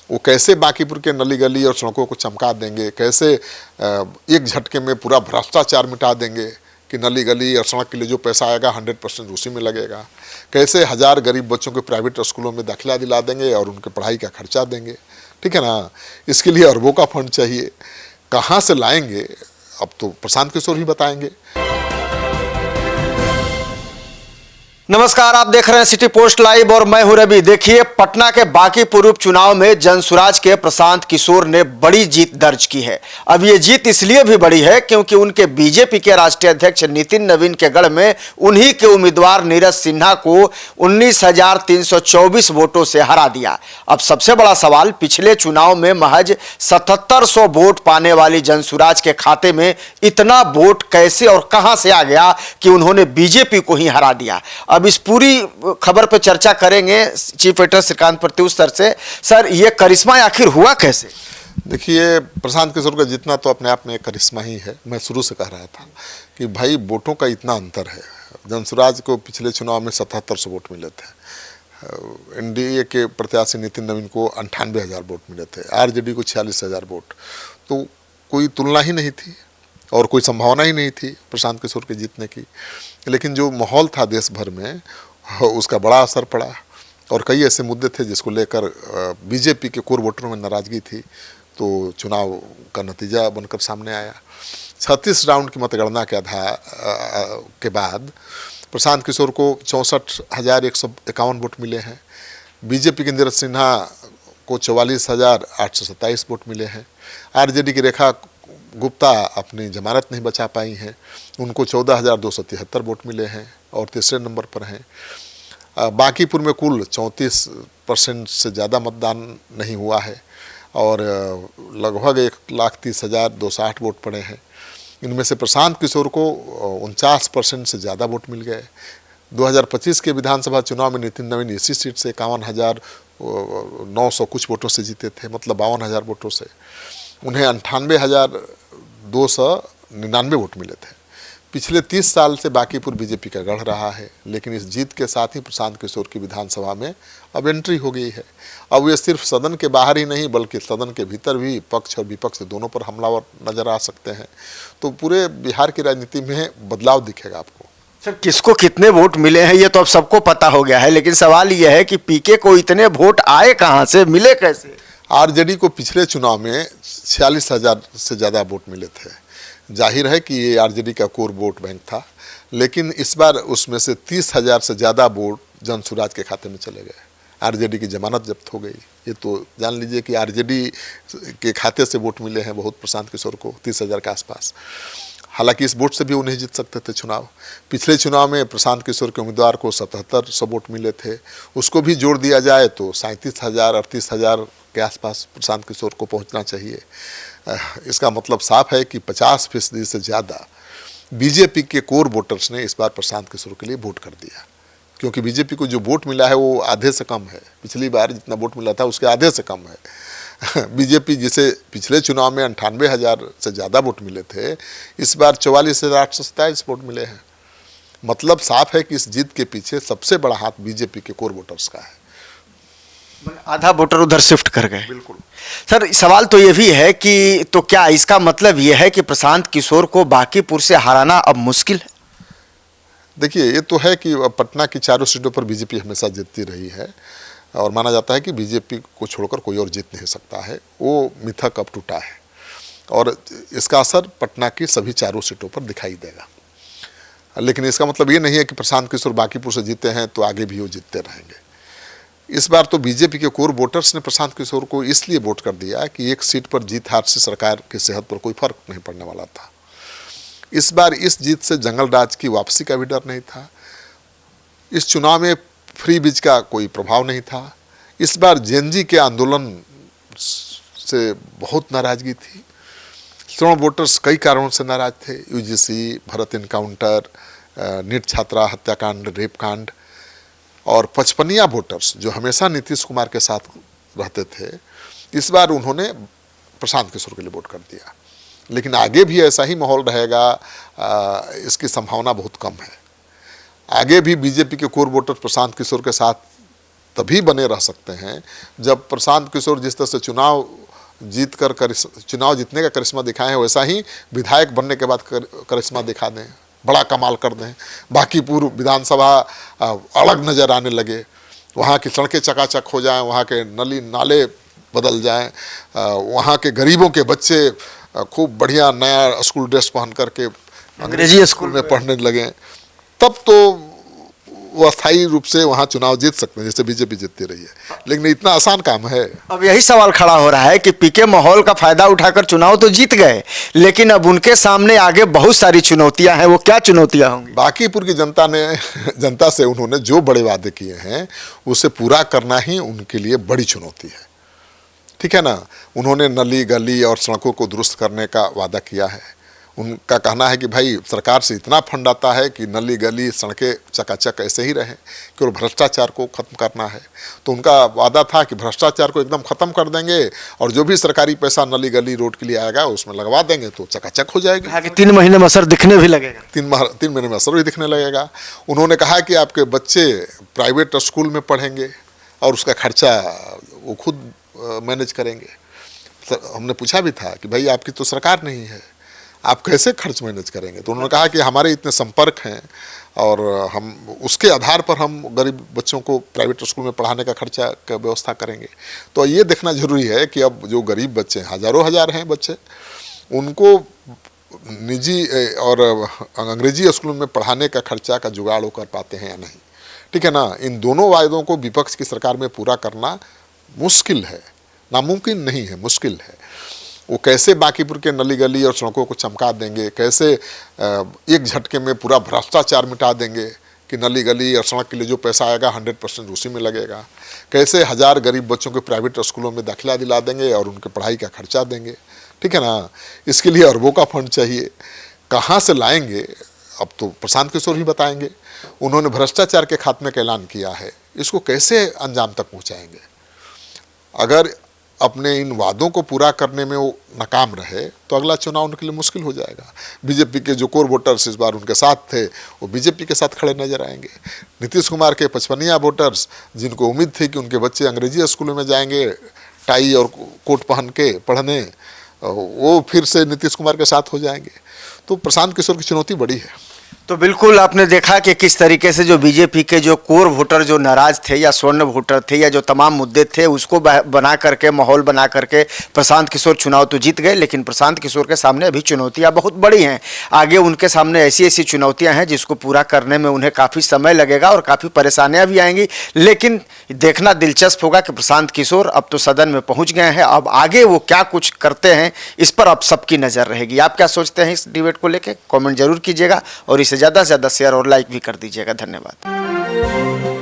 वो कैसे बांकीपुर के नली गली और सड़कों को चमका देंगे, कैसे एक झटके में पूरा भ्रष्टाचार मिटा देंगे कि नली गली और सड़क के लिए जो पैसा आएगा 100% उसी में लगेगा, कैसे 1000 गरीब बच्चों को प्राइवेट स्कूलों में दाखिला दिला देंगे और उनके पढ़ाई का खर्चा देंगे। ठीक है ना, इसके लिए अरबों का फंड चाहिए, कहाँ से लाएंगे अब तो प्रशांत किशोर ही बताएंगे। नमस्कार, आप देख रहे हैं सिटी पोस्ट लाइव और मैं हूं रवि। देखिए, पटना के बांकीपुर उपचुनाव में जनसुराज के प्रशांत किशोर ने बड़ी जीत दर्ज की है। अब ये जीत इसलिए भी बड़ी है क्योंकि उनके बीजेपी के राष्ट्रीय अध्यक्ष नितिन नवीन के गढ़ में उन्हीं के उम्मीदवार नीरज सिन्हा को 19,324 वोटों से हरा दिया। अब सबसे बड़ा सवाल, पिछले चुनाव में महज 7700 वोट पाने वाली जनसुराज के खाते में इतना वोट कैसे और कहां से आ गया कि उन्होंने बीजेपी को ही हरा दिया। अब इस पूरी खबर पर चर्चा करेंगे chief editor Shrikant Pratyush sir से। सर, ये करिश्मा आखिर हुआ कैसे? देखिए, प्रशांत किशोर का जीतना तो अपने आप में एक करिश्मा ही है। मैं शुरू से कह रहा था कि भाई वोटों का इतना अंतर है। जनसुराज को पिछले चुनाव में 7700 वोट मिले थे, एनडीए के प्रत्याशी नितिन नवीन को 98,000 वोट मिले थे, आरजेडी को 46,000 वोट। तो कोई तुलना ही नहीं थी और कोई संभावना ही नहीं थी प्रशांत किशोर के जीतने की। लेकिन जो माहौल था देश भर में उसका बड़ा असर पड़ा और कई ऐसे मुद्दे थे जिसको लेकर बीजेपी के कोर वोटरों में नाराज़गी थी। तो चुनाव का नतीजा बनकर सामने आया। 36 राउंड की मतगणना के के बाद प्रशांत किशोर को 64,151 वोट मिले हैं। बीजेपी के नीरज सिन्हा को 44,827 वोट मिले हैं। आरजेडी की रेखा गुप्ता अपनी जमानत नहीं बचा पाई हैं, उनको 14,273 वोट मिले हैं और तीसरे नंबर पर हैं। बांकीपुर में कुल 34% से ज़्यादा मतदान नहीं हुआ है और लगभग 1,30,208 वोट पड़े हैं। इनमें से प्रशांत किशोर को 49% से ज़्यादा वोट मिल गए। 2025 के विधानसभा चुनाव में नितिन नवीन इसी सीट से 51,900 कुछ वोटों से जीते थे, मतलब 52,000 वोटों से। उन्हें 98,299 वोट मिले थे। पिछले 30 साल से बांकीपुर बीजेपी का गढ़ रहा है, लेकिन इस जीत के साथ ही प्रशांत किशोर की विधानसभा में अब एंट्री हो गई है। अब ये सिर्फ सदन के बाहर ही नहीं बल्कि सदन के भीतर भी पक्ष और विपक्ष दोनों पर हमलावर नजर आ सकते हैं। तो पूरे बिहार की राजनीति में बदलाव दिखेगा आपको। सर, किसको कितने वोट मिले हैं ये तो अब सबको पता हो गया है, लेकिन सवाल यह है कि पीके को इतने वोट आए कहां से, मिले कैसे? आरजेडी को पिछले चुनाव में 46,000 से ज़्यादा वोट मिले थे। जाहिर है कि ये आरजेडी का कोर वोट बैंक था, लेकिन इस बार उसमें से 30,000 से ज़्यादा वोट जनसुराज के खाते में चले गए। आरजेडी की जमानत जब्त हो गई। ये तो जान लीजिए कि आरजेडी के खाते से वोट मिले हैं बहुत प्रशांत किशोर को, 30,000 के आसपास। हालांकि इस वोट से भी वो नहीं जीत सकते थे चुनाव। पिछले चुनाव में प्रशांत किशोर के उम्मीदवार को 7700 वोट मिले थे, उसको भी जोड़ दिया जाए तो 37,000 38,000 के आसपास प्रशांत किशोर को पहुंचना चाहिए। इसका मतलब साफ है कि 50% से ज़्यादा बीजेपी के कोर वोटर्स ने इस बार प्रशांत किशोर के लिए वोट कर दिया, क्योंकि बीजेपी को जो वोट मिला है वो आधे से कम है। पिछली बार जितना वोट मिला था उसके आधे से कम है। बीजेपी जिसे पिछले चुनाव में 98,000 से ज़्यादा वोट मिले थे, इस बार 44,827 वोट मिले हैं। मतलब साफ है कि इस जीत के पीछे सबसे बड़ा हाथ बीजेपी के कोर वोटर्स का है। आधा वोटर उधर शिफ्ट कर गए। बिल्कुल। सर, सवाल तो ये भी है कि तो क्या इसका मतलब ये है कि प्रशांत किशोर को बांकीपुर से हराना अब मुश्किल है? देखिए, ये तो है कि पटना की चारों सीटों पर बीजेपी हमेशा जीतती रही है और माना जाता है कि बीजेपी को छोड़कर कोई और जीत नहीं सकता है। वो मिथक अब टूटा है और इसका असर पटना की सभी चारों सीटों पर दिखाई देगा। लेकिन इसका मतलब ये नहीं है कि प्रशांत किशोर बांकीपुर से जीते हैं तो आगे भी वो जीतते रहेंगे। इस बार तो बीजेपी के कोर वोटर्स ने प्रशांत किशोर को इसलिए वोट कर दिया कि एक सीट पर जीत हार से सरकार की सेहत पर कोई फर्क नहीं पड़ने वाला था। इस बार इस जीत से जंगल राज की वापसी का भी डर नहीं था। इस चुनाव में फ्री बीज का कोई प्रभाव नहीं था। इस बार जेएनजी के आंदोलन से बहुत नाराजगी थी। श्रवण वोटर्स कई कारणों से नाराज थे। यूजीसी, भरत इनकाउंटर, नीट छात्रा हत्याकांड, रेप कांड और 55 वोटर्स जो हमेशा नीतीश कुमार के साथ रहते थे, इस बार उन्होंने प्रशांत किशोर के लिए वोट कर दिया। लेकिन आगे भी ऐसा ही माहौल रहेगा, इसकी संभावना बहुत कम है। आगे भी बीजेपी के कोर वोटर प्रशांत किशोर के साथ तभी बने रह सकते हैं जब प्रशांत किशोर जिस तरह से चुनाव चुनाव जीतने का करिश्मा दिखाए हैं, वैसा ही विधायक बनने के बाद करिश्मा दिखा दें, बड़ा कमाल कर दें। बाकी पूर्व विधानसभा अलग नज़र आने लगे, वहाँ की सड़कें चकाचक हो जाएं, वहाँ के नली नाले बदल जाएं, वहाँ के गरीबों के बच्चे खूब बढ़िया नया स्कूल ड्रेस पहन करके अंग्रेजी स्कूल में पढ़ने लगें, तब तो वो अस्थायी रूप से वहाँ चुनाव जीत सकते हैं, जैसे बीजेपी जीतती रही है। लेकिन इतना आसान काम है। अब यही सवाल खड़ा हो रहा है कि पीके माहौल का फायदा उठाकर चुनाव तो जीत गए, लेकिन अब उनके सामने आगे बहुत सारी चुनौतियां हैं। वो क्या चुनौतियां होंगी? बांकीपुर की जनता से उन्होंने जो बड़े वादे किए हैं उसे पूरा करना ही उनके लिए बड़ी चुनौती है, ठीक है ना। उन्होंने नली गली और सड़कों को दुरुस्त करने का वादा किया है। उनका कहना है कि भाई सरकार से इतना फंड आता है कि नली गली सड़कें चकाचक ऐसे ही रहें, केवल भ्रष्टाचार को खत्म करना है। तो उनका वादा था कि भ्रष्टाचार को एकदम खत्म कर देंगे और जो भी सरकारी पैसा नली गली रोड के लिए आएगा उसमें लगवा देंगे तो चकाचक हो जाएगी। कहा कि 3 महीने में असर दिखने भी लगेगा। 3 महीने में असर भी दिखने लगेगा। उन्होंने कहा कि आपके बच्चे प्राइवेट स्कूल में पढ़ेंगे और उसका खर्चा वो खुद मैनेज करेंगे। हमने पूछा भी था कि भाई आपकी तो सरकार नहीं है, आप कैसे खर्च मैनेज करेंगे? तो उन्होंने कहा कि हमारे इतने संपर्क हैं और हम उसके आधार पर हम गरीब बच्चों को प्राइवेट स्कूल में पढ़ाने का खर्चा का व्यवस्था करेंगे। तो ये देखना जरूरी है कि अब जो गरीब बच्चे हज़ारों हज़ार हैं बच्चे, उनको निजी और अंग्रेजी स्कूल में पढ़ाने का खर्चा का जुगाड़ वो कर पाते हैं या नहीं, ठीक है ना। इन दोनों वायदों को विपक्ष की सरकार में पूरा करना मुश्किल है, नामुमकिन नहीं है, मुश्किल है। वो कैसे बांकीपुर के नली गली और सड़कों को चमका देंगे, कैसे एक झटके में पूरा भ्रष्टाचार मिटा देंगे कि नली गली और सड़क के लिए जो पैसा आएगा 100% उसी में लगेगा, कैसे 1000 गरीब बच्चों को प्राइवेट स्कूलों में दाखिला दिला देंगे और उनके पढ़ाई का खर्चा देंगे, ठीक है ना। इसके लिए अरबों का फंड चाहिए, कहाँ से लाएंगे अब तो प्रशांत किशोर ही बताएंगे। उन्होंने भ्रष्टाचार के खात्मे का ऐलान किया है, इसको कैसे अंजाम तक पहुँचाएंगे? अगर अपने इन वादों को पूरा करने में वो नाकाम रहे तो अगला चुनाव उनके लिए मुश्किल हो जाएगा। बीजेपी के जो कोर वोटर्स इस बार उनके साथ थे वो बीजेपी के साथ खड़े नजर आएंगे। नीतीश कुमार के 55 वोटर्स जिनको उम्मीद थी कि उनके बच्चे अंग्रेजी स्कूलों में जाएंगे टाई और कोट पहन के पढ़ने, वो फिर से नीतीश कुमार के साथ हो जाएंगे। तो प्रशांत किशोर की चुनौती बड़ी है। तो बिल्कुल आपने देखा कि किस तरीके से जो बीजेपी के जो कोर वोटर जो नाराज थे या स्वर्ण वोटर थे या जो तमाम मुद्दे थे उसको बना करके माहौल बना करके प्रशांत किशोर चुनाव तो जीत गए, लेकिन प्रशांत किशोर के सामने अभी चुनौतियां बहुत बड़ी हैं। आगे उनके सामने ऐसी ऐसी चुनौतियां हैं जिसको पूरा करने में उन्हें काफ़ी समय लगेगा और काफ़ी परेशानियां भी आएंगी। लेकिन देखना दिलचस्प होगा कि प्रशांत किशोर अब तो सदन में पहुँच गए हैं, अब आगे वो क्या कुछ करते हैं इस पर अब सबकी नज़र रहेगी। आप क्या सोचते हैं इस डिबेट को लेकर? कॉमेंट जरूर कीजिएगा और इसे ज़्यादा से ज़्यादा शेयर और लाइक भी कर दीजिएगा। धन्यवाद।